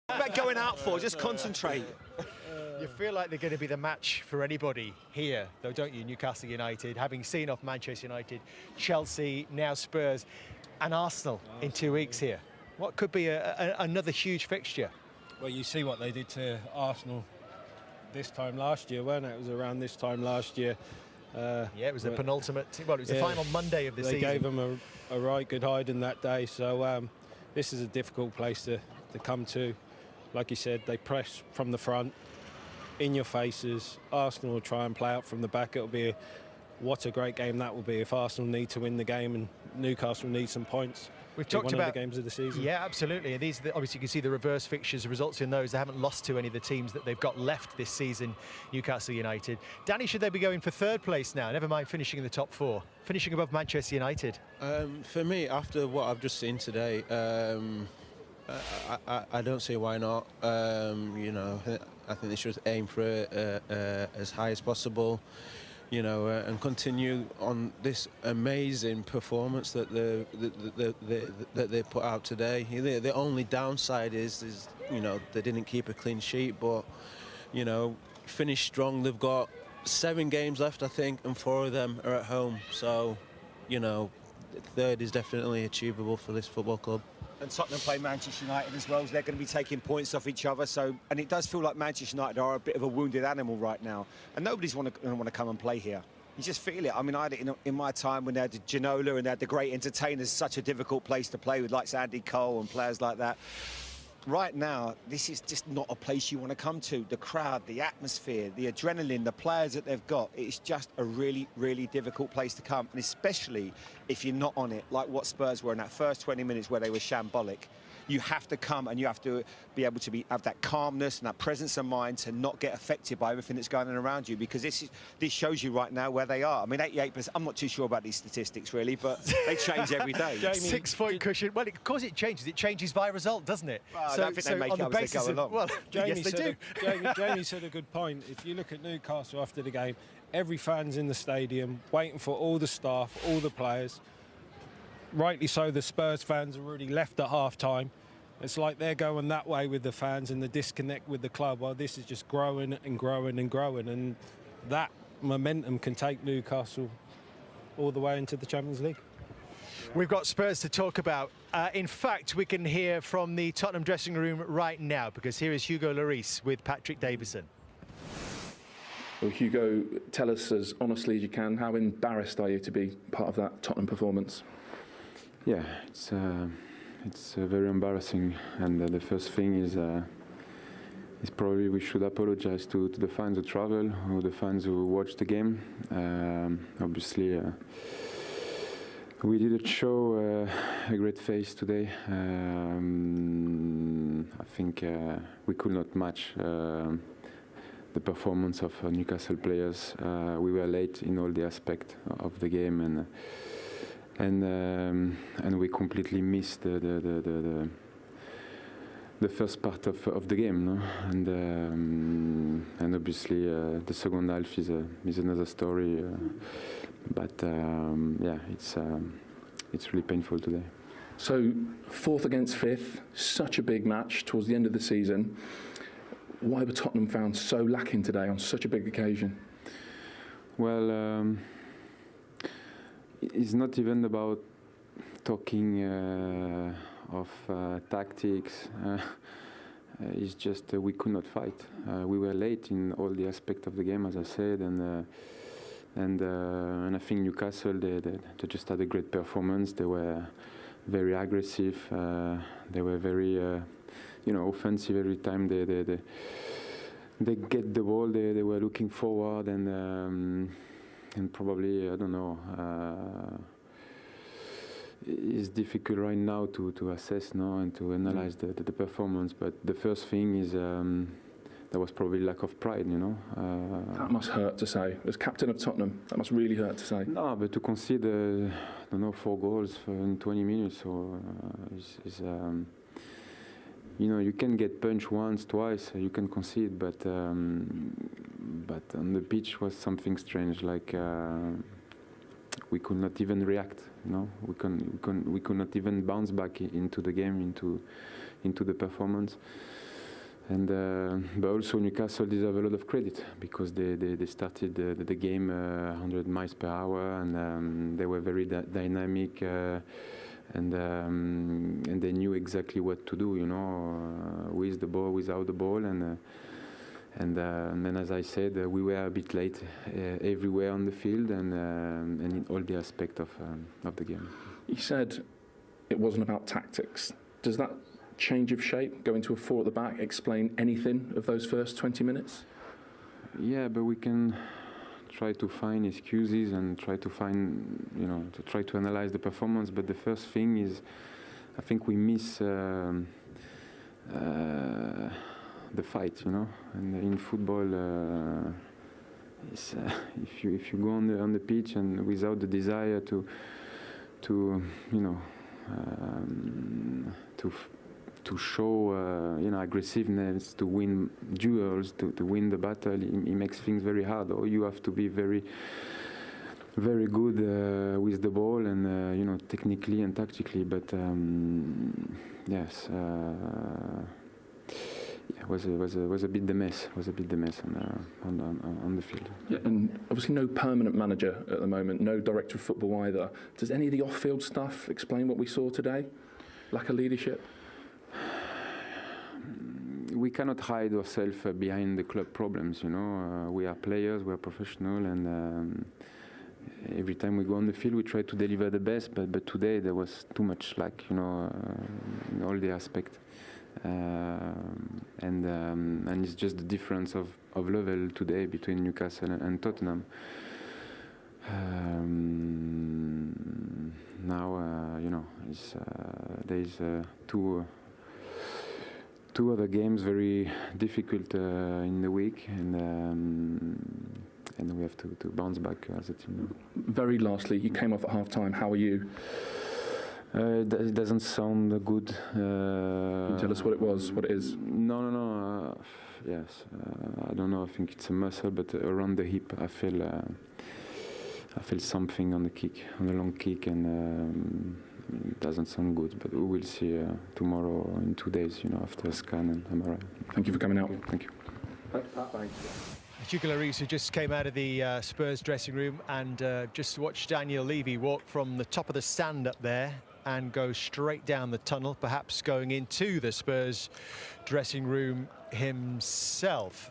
What about going out for? Just concentrate. You feel like they're going to be the match for anybody here, though, don't you? Newcastle United, having seen off Manchester United, Chelsea, now Spurs, and Arsenal in 2 weeks here. What could be another huge fixture? Well, you see what they did to Arsenal this time last year, weren't it? It was around this time last year. Yeah, it was the penultimate. Well, it was the final Monday of the season. They gave them a right good hiding that day. So this is a difficult place to come to. Like you said, they press from the front, in your faces. Arsenal will try and play out from the back. It'll be what a great game that will be if Arsenal need to win the game and Newcastle need some points. We've talked one about of the games of the season. Yeah, absolutely. And these, obviously, you can see the reverse fixtures, results in those. They haven't lost to any of the teams that they've got left this season, Newcastle United. Danny, should they be going for third place now? Never mind finishing in the top four, finishing above Manchester United. For me, after what I've just seen today, I don't see why not. You know, I think they should aim for as high as possible. You know, and continue on this amazing performance that they put out today. The only downside is you know, they didn't keep a clean sheet, but you know, finish strong. They've got 7 games left, I think, and 4 of them are at home. So, you know, third is definitely achievable for this football club. And Tottenham play Manchester United as well, so they're going to be taking points off each other. So, and it does feel like Manchester United are a bit of a wounded animal right now, and nobody's going to want to come and play here. You just feel it. I mean, I had it in my time when they had the Ginola and they had the great entertainers. Such a difficult place to play with, like Andy Cole and players like that. Right now, this is just not a place you want to come to. The crowd, the atmosphere, the adrenaline, the players that they've got, it's just a really, really difficult place to come. And especially if you're not on it, like what Spurs were in that first 20 minutes where they were shambolic. You have to come and you have to be able to have that calmness and that presence of mind to not get affected by everything that's going on around you, because this shows you right now where they are. I mean, 88%, I'm not too sure about these statistics really, but they change every day. 6-point cushion. Well, of course it changes. It changes by result, doesn't it? Well, I don't think they make it up as they go along. Well, yes, they do. Jamie said a good point. If you look at Newcastle after the game, every fan's in the stadium waiting for all the staff, all the players. Rightly so, the Spurs fans are already left at half-time. It's like they're going that way with the fans and the disconnect with the club, while this is just growing and growing and growing. And that momentum can take Newcastle all the way into the Champions League. We've got Spurs to talk about. In fact, we can hear from the Tottenham dressing room right now, because here is Hugo Lloris with Patrick Davison. Well, Hugo, tell us as honestly as you can, how embarrassed are you to be part of that Tottenham performance? Yeah, it's very embarrassing, and the first thing is probably we should apologize to the fans who travel, or the fans who watch the game. Obviously, we didn't show a great face today. I think we could not match the performance of Newcastle players. We were late in all the aspects of the game, and we completely missed the first part of the game, no? And obviously the second half is another story. But yeah, it's really painful today. So 4th against 5th, such a big match towards the end of the season. Why were Tottenham found so lacking today on such a big occasion? Well, it's not even about talking of tactics. It's just we could not fight. We were late in all the aspects of the game, as I said, and I think Newcastle they just had a great performance. They were very aggressive. They were very offensive every time they get the ball. They were looking forward and probably, I don't know, it's difficult right now to assess, no, and to analyze the performance. But the first thing is there was probably lack of pride, you know. That must hurt to say. As captain of Tottenham, that must really hurt to say. No, but to concede, I don't know, 4 goals in 20 minutes, or you know, you can get punched once, twice, you can concede, but on the pitch was something strange. Like we could not even react. You know, we could not even bounce back into the game, into the performance. But also Newcastle deserve a lot of credit because they started the game 100 miles per hour, and they were very dynamic, and they knew exactly what to do, you know, with the ball, without the ball, and then, as I said, we were a bit late everywhere on the field and in all the aspects of the game. You said it wasn't about tactics. Does that change of shape, going to a 4 at the back, explain anything of those first 20 minutes? Yeah, but we can try to find excuses and try to find, you know, to try to analyze the performance. But the first thing is, I think we miss the fight, you know. And in football, if you go on the pitch and without the desire to you know, to show you know, aggressiveness, to win duels, to win the battle, it makes things very hard. Or you have to be very, very good with the ball and you know, technically and tactically. But yes, it was a bit the mess. Was a bit the mess on the field. Yeah, and obviously no permanent manager at the moment, no director of football either. Does any of the off-field stuff explain what we saw today? Lack of leadership? We cannot hide ourselves behind the club problems, you know. We are players, we are professional, and every time we go on the field, we try to deliver the best. But today there was too much slack, you know, in all the aspects, and it's just the difference of level today between Newcastle and Tottenham. Now, you know, there is two other games very difficult in the week, and we have to bounce back as a team. Very lastly, you came off at half-time. How are you? It doesn't sound good. Can you tell us what it was, what it is? No. Yes, I don't know. I think it's a muscle, but around the hip, I feel something on the kick, on the long kick, and it doesn't sound good. But we will see tomorrow, in 2 days, you know, after a scan and MRI. Thank you for coming out. Thank you. Thanks. Hugo Lloris, who just came out of the Spurs dressing room, and just watched Daniel Levy walk from the top of the stand up there and go straight down the tunnel, perhaps going into the Spurs dressing room himself.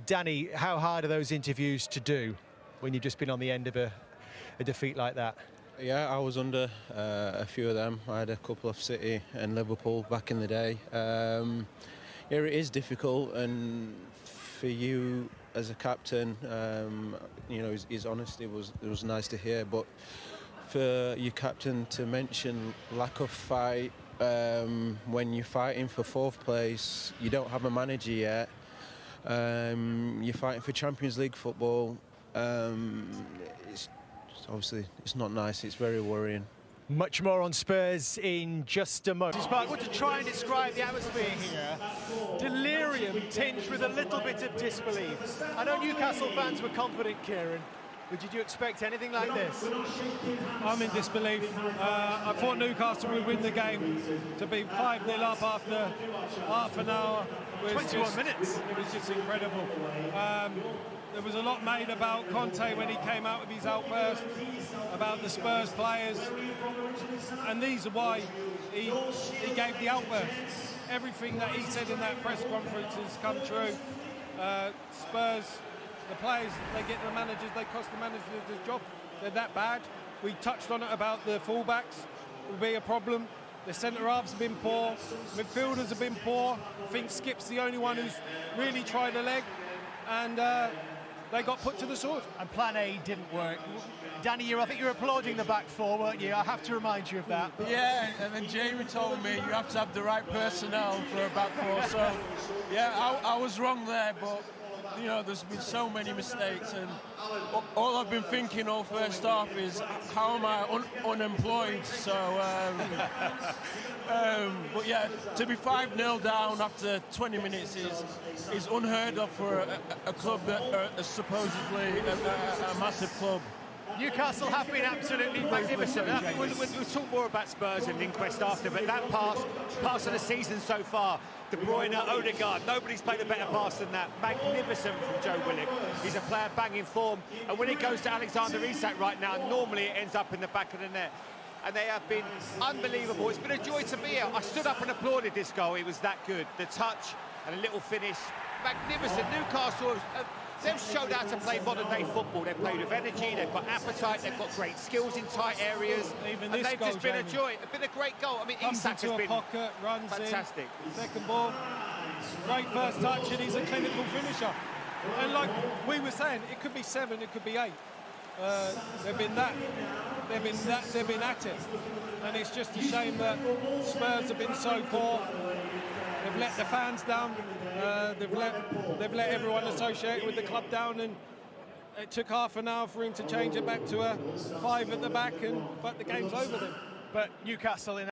Danny, how hard are those interviews to do when you've just been on the end of a defeat like that? Yeah, I was under a few of them. I had a couple of City and Liverpool back in the day. Yeah, it is difficult, and for you as a captain, you know, his honesty was nice to hear. But for your captain to mention lack of fight when you're fighting for 4th place, you don't have a manager yet. You're fighting for Champions League football. It's not nice. It's very worrying. Much more on Spurs in just a moment. I want to try and describe the atmosphere here. Delirium tinged with a little bit of disbelief. I know Newcastle fans were confident, Kieran, but did you expect anything like this? I'm in disbelief. I thought Newcastle would win the game. To be 5-0 up after half an hour. 21 minutes. It was just incredible. There was a lot made about Conte when he came out with his outburst, about the Spurs players, and these are why he gave the outburst. Everything that he said in that press conference has come true. Spurs, the players, they get the managers, they cost the managers the job. They're that bad. We touched on it about the fullbacks will be a problem. The centre-halves have been poor. Midfielders have been poor. I think Skip's the only one who's really tried a leg. And they got put to the sword. And plan A didn't work. Danny, I think you were applauding the back four, weren't you? I have to remind you of that. Yeah, and then Jamie told me you have to have the right personnel for a back four. So, yeah, I was wrong there, but, you know, there's been so many mistakes, and all I've been thinking all first half is, how am I unemployed? So, but yeah, to be 5-0 down after 20 minutes is unheard of for a club that is supposedly a massive club. Newcastle have been absolutely Magnificent. magnificent. I think we'll talk more about Spurs and Inquest after, but that pass of the season so far, De Bruyne, Odegaard, nobody's played a better pass than that. Magnificent from Joe Willock. He's a player banging form, and when it goes to Alexander Isak right now, normally it ends up in the back of the net. And they have been unbelievable. It's been a joy to be here. I stood up and applauded this goal. It was that good. The touch and a little finish. Magnificent. Newcastle, they've showed how to play modern-day football. They've played with energy, they've got appetite, they've got great skills in tight areas. Even and this they've goal, just been Jamie. a joy. It's been a great goal. I mean, Comes Isak into has a been pocket, runs fantastic. in, second ball, great first touch, and he's a clinical finisher. And like we were saying, it could be 7, it could be 8. They've been at it, and it's just a shame that Spurs have been so poor. They've let the fans down. They've let everyone associated with the club down, and it took half an hour for him to change it back to a 5 at the back, but the game's over then. But Newcastle in